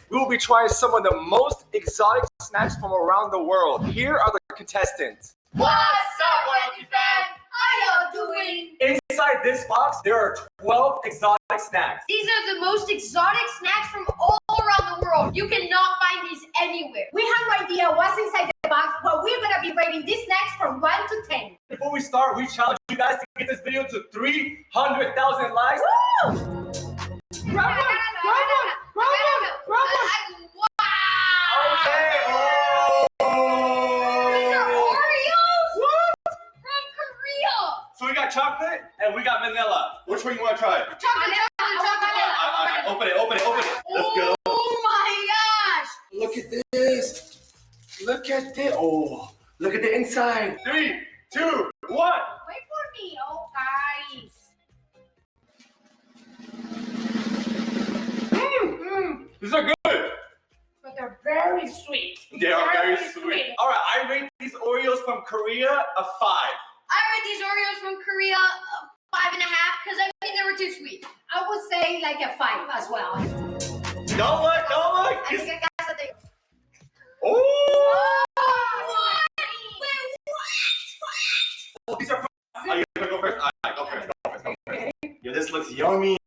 we will be trying some of the most exotic snacks from around the world. Here are the contestants. What's up, Royalty fan? How y'all doing? Inside this box, there are 12 exotic snacks. These are the most exotic snacks from all around the world. You cannot find these anywhere. We have no idea what's inside the box, but we're gonna be rating these snacks from 1 to 10. Before we start, we challenge you guys to get this video to 300,000 likes. Woo! Grab one! Wow! Okay. These are Oreos? What? From Korea. So we got chocolate and we got vanilla. Which one you want to try? Chocolate. Open it. Let's go. Oh my gosh. Look at this. Look at this. Oh, look at the inside. 3, 2, 1. Wait for me, oh guys. These are good. But they're very sweet. They are very sweet. All right, I rate these Oreos from Korea a 5. I rate these Oreos from Korea a 5.5 because I think they were too sweet. I would say like a 5 as well. Don't look. I think I got something. Oh! What? Wait, what? Oh, these are from. Oh, you gonna go first? All right, go first. Yeah, this looks yummy.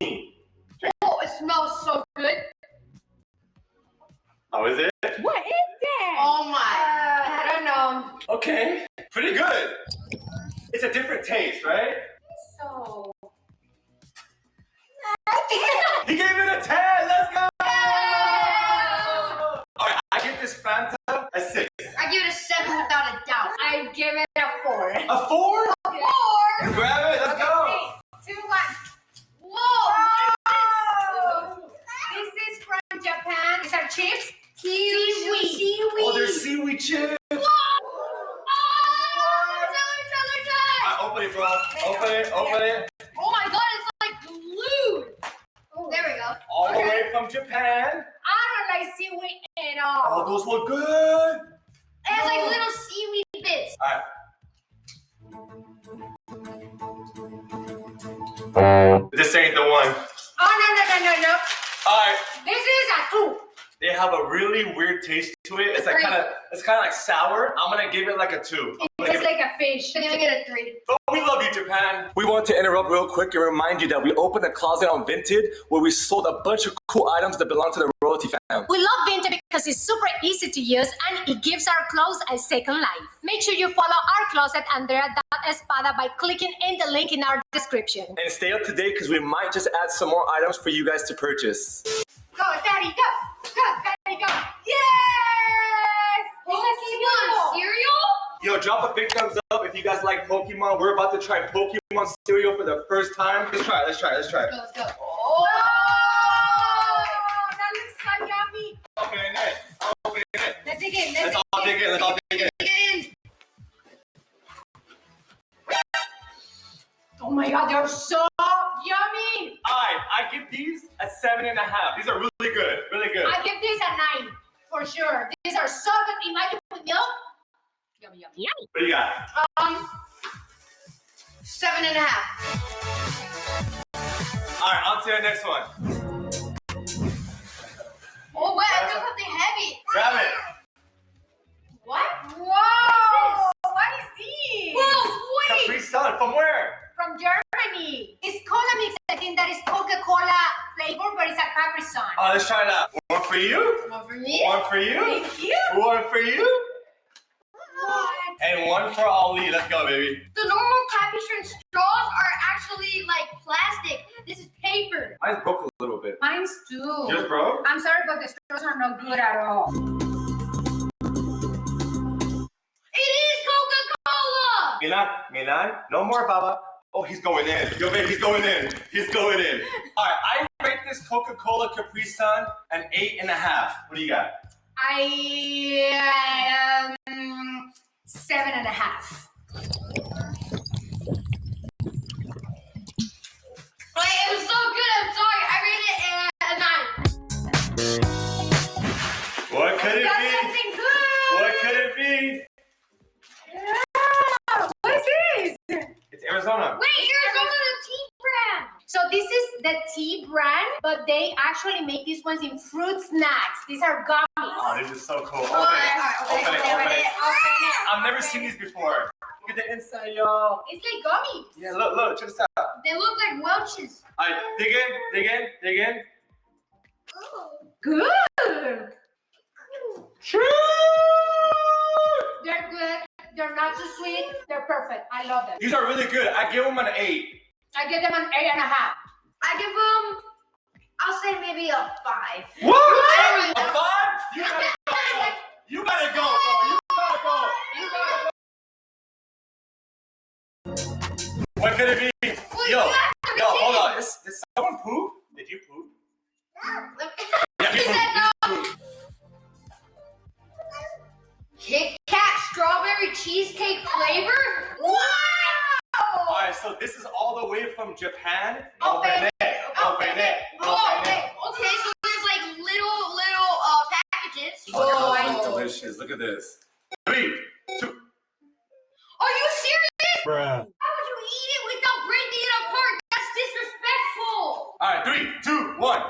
Oh, it smells so good. How is it? What is that? Oh my. I don't know. Okay, pretty good. It's a different taste, right? So. He gave it a 10. Let's go. All right, I give this Fanta a 6. I give it a 7 without a doubt. I give it a 4. A 4? Four. Grab it. Let's go. 3, 2, 1. Whoa. This is from Japan. These are chips. Seaweed. Oh, there's seaweed chips. Whoa. Open it, bro. Open it. Oh my god, it's like glued. There we go. All the way from Japan. I don't like seaweed at all. Oh, those look good. It has like little seaweed bits. All right. This ain't the one. Oh, no. All right. This is a 2. They have a really weird taste to it. It's like kind of like sour. I'm gonna give it like a 2. It tastes like a fish. I'm giving it a 3. But we love you, Japan. We want to interrupt real quick and remind you that we opened a closet on Vinted where we sold a bunch of cool items that belong to the Royalty fam. We love Vinted because it's super easy to use and it gives our clothes a second life. Make sure you follow our closet Andrea Espada by clicking in the link in our description. And stay up to date because we might just add some more items for you guys to purchase. Go, Daddy, go! Go, Daddy, go! Yes! Pokemon cereal? Yo, drop a big thumbs up if you guys like Pokemon. We're about to try Pokemon cereal for the first time. Let's try it. Let's go. Oh! That looks so yummy! Opening it. Let's dig in, Let's all dig in. Oh my god, they're so yummy! Alright, I give these a 7.5. These are really good. I give this a 9, for sure. These are so good. Imagine with milk. Yummy. What do you got? 7.5. Alright, on to the next one. Oh wait, I feel something heavy. Grab it. What? Whoa! What is this? Whoa, wait! Capri Sun. From where? From Germany. It's cola mix. I think that is Coca-Cola flavor, but it's a Capri Sun. Oh, let's try it out. One for you. One for me. One for you. Thank you. One for you. What? And one for Ali. Let's go, baby. The normal Capri Sun straws are actually like plastic. This is paper. Mine's broke a little bit. Mine's too. Yours broke? I'm sorry, but the straws are not good at all. It is Coca-Cola! Milan. No more, Baba. Oh, he's going in. Yo, babe, he's going in. All right, I rate this Coca-Cola Capri Sun an 8.5. What do you got? I 7.5. Wait, it was so good. I'm sorry. I rated it a 9. What could it Got be? something good. What could it be? Yeah. What is this? It's Arizona. Wait, Arizona's a tea brand. So this is the tea brand, but they actually make these ones in fruit snacks. These are gummies. Oh, this is so cool. Open Open it. it. I've never seen these before. Look at the inside, y'all. It's like gummies. Yeah, look, check this out. They look like Welch's. All right, dig in. Good. True. They're good. They're not too sweet. They're perfect. I love them. These are really good. I give them an 8. I give them an 8.5. I give them, I'll say maybe a 5. What? A 5? You gotta go, bro. You gotta go, bro. What could it be? Yo, hold on. Did someone poop? Did you poop? Yeah, He said no. Kit Kat strawberry cheesecake flavor? Wow! Alright, so this is all the way from Japan. Open it. Okay, so there's like little packages. Oh, that's delicious. Look at this. 3, 2. Are you serious? Bruh. How would you eat it without breaking it apart? That's disrespectful. Alright, 3, 2, 1.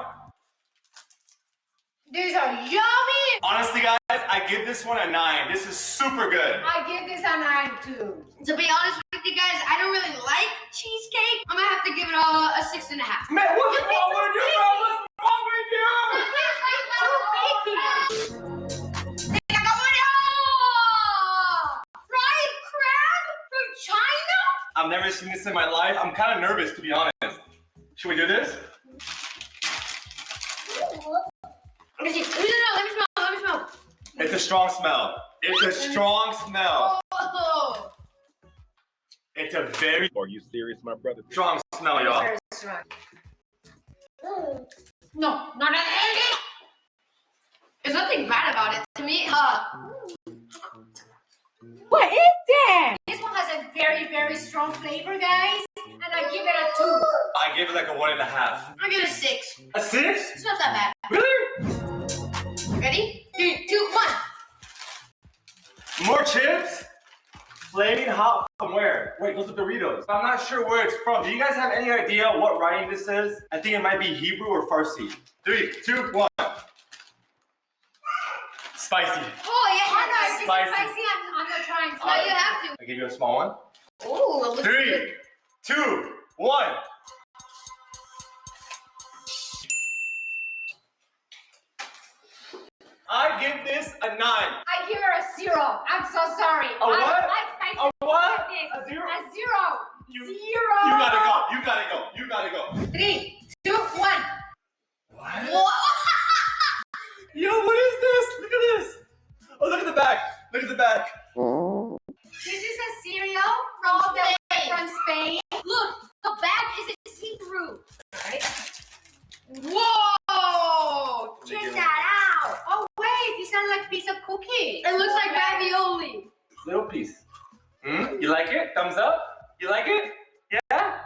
These are yummy. Honestly, guys, I give this one a 9. This is super good. I give this a 9 too. To be honest with you guys, I don't really like cheesecake. I'm gonna have to give it a 6.5. Man, what's wrong with you, bro? What's wrong with you? Fried crab from China? I've never seen this in my life. I'm kind of nervous, to be honest. Should we do this? Let me smell. It's a strong smell. Oh. It's a very Are you serious, my brother? strong smell, y'all. No, not at all. There's nothing bad about it. To me, What is that? This one has a very, very strong flavor, guys. And I give it a 2. I give it like a 1.5. I give it a 6. A 6? It's not that bad. Really? Ready? 3, 2, 1. More chips? Flaming hot from where? Wait, those are Doritos. I'm not sure where it's from. Do you guys have any idea what writing this is? I think it might be Hebrew or Farsi. 3, 2, 1. Spicy. Oh, yeah. Oh, no, if Spicy. it's spicy, I'm not trying. No, you have to. I give you a small one. Ooh, it looks 3, good. 2, 1. I give this a 9. I give her a 0. I'm so sorry. A what? I like spicy A what? like this. A 0? A 0. You- 0. You gotta go. 3, 2, 1. What? Whoa. Yo, what is this? Look at this. Oh, look at the back. This is a cereal from Spain. Look, the bag is see-through. Right? Whoa! Check that out. Oh wait, these are like piece of cookies. It looks like ravioli. Little piece. You like it? Thumbs up? You like it? Yeah?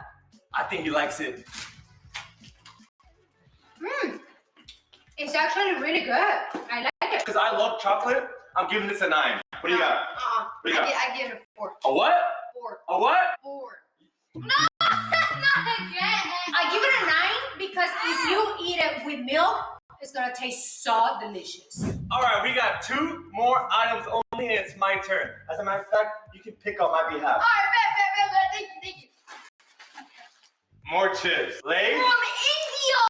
I think he likes it. It's actually really good. I like it. Because I love chocolate, I'm giving this a 9. What do you got? What do you got? I give it a 4. A what? 4. A what? 4. No, not again. I give it a 9 because if you eat it with milk, it's gonna taste so delicious. Alright, we got 2 more items only and it's my turn. As a matter of fact, you can pick on my behalf. Alright, bet. Thank you. More chips. Lay's? From India.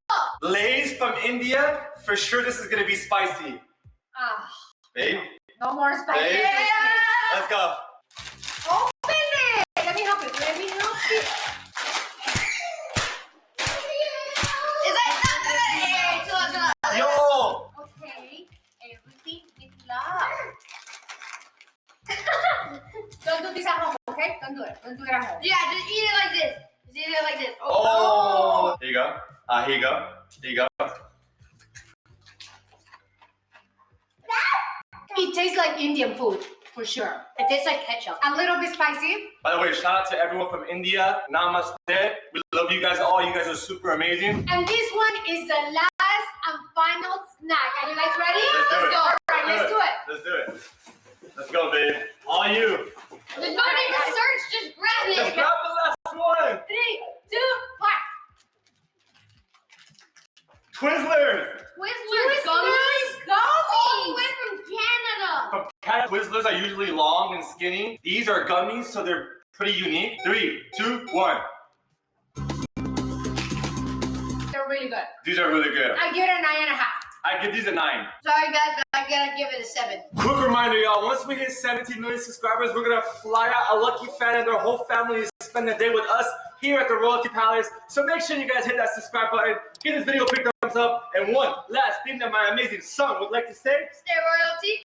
Lay's from India? For sure this is gonna be spicy. Ah, Babe, no more spicy. Babe. Let's go. Open it. Let me help you. Is that not Yo! Okay, everything with love. Don't do this at home, okay? Don't do it. Don't do it at home. Yeah, just eat it like this. Oh! Here you go. Here you go. It tastes like Indian food, for sure. It tastes like ketchup. A little bit spicy. By the way, shout out to everyone from India. Namaste. We love you guys all. You guys are super amazing. And this one is the last and final snack. Are you guys ready? Let's go. All right, let's do it. Let's do it. Let's go, babe. All you. There's no need to search, just grab Just it. grab the last one. 3, 2, 1. Twizzlers. Twizzlers gummies? All the way from Canada. From Canada, Twizzlers are usually long and skinny. These are gummies, so they're pretty unique. 3, 2, 1. They're really good. These are really good. I give it a 9.5. I give these a 9. Sorry guys, but I gotta give it a 7. Quick reminder, y'all, once we hit 17 million subscribers, we're gonna fly out a lucky fan and their whole family to spend the day with us here at the Royalty Palace. So make sure you guys hit that subscribe button, give this video a big thumbs up, and one last thing that my amazing son would like to say. Stay royalty.